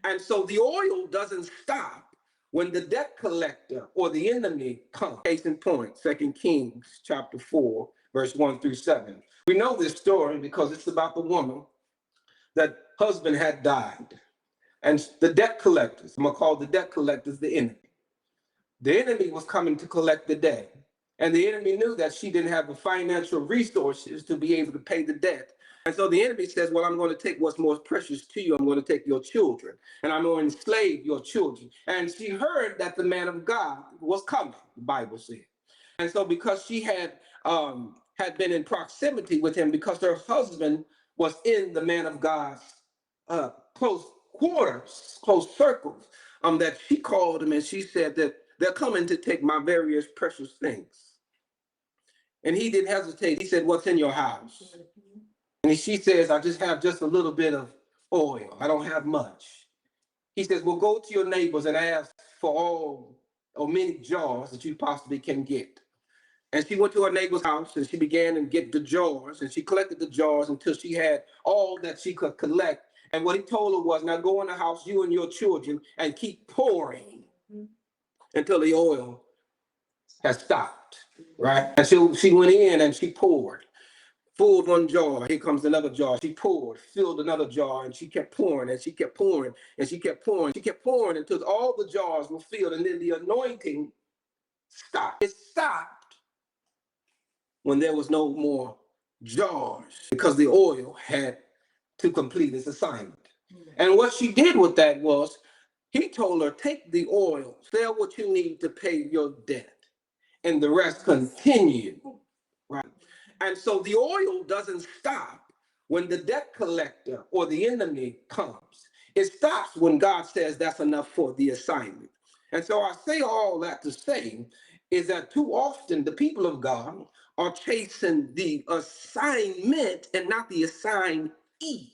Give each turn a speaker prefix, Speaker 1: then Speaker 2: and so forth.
Speaker 1: And so the oil doesn't stop when the debt collector or the enemy comes. Case in point, 2 Kings chapter 4, verse 1 through 7. We know this story because it's about the woman that husband had died. And the debt collectors, I'm going to call the debt collectors the enemy. The enemy was coming to collect the debt. And the enemy knew that she didn't have the financial resources to be able to pay the debt. And so the enemy says, well, I'm going to take what's most precious to you. I'm going to take your children and I'm going to enslave your children. And she heard that the man of God was coming, the Bible said. And so because she had been in proximity with him, because her husband was in the man of God's close quarters, close circles, that she called him and she said that they're coming to take my various precious things. And he didn't hesitate. He said, what's in your house? And she says, I just have just a little bit of oil. I don't have much. He says, well, go to your neighbors and ask for all or many jars that you possibly can get. And she went to her neighbor's house and she began to get the jars and she collected the jars until she had all that she could collect. And what he told her was, now go in the house, you and your children, and keep pouring until the oil has stopped, right? And so she went in and she poured, filled one jar. Here comes another jar. She poured, filled another jar, and she kept pouring and she kept pouring and she kept pouring. She kept pouring until all the jars were filled, and then the anointing stopped. It stopped when there was no more jars because the oil had to complete its assignment. And what she did with that was, he told her, take the oil, sell what you need to pay your debt, and the rest continue, right? And so the oil doesn't stop when the debt collector or the enemy comes. It stops when God says that's enough for the assignment. And so I say all that to say is that too often the people of God are chasing the assignment and not the assignee.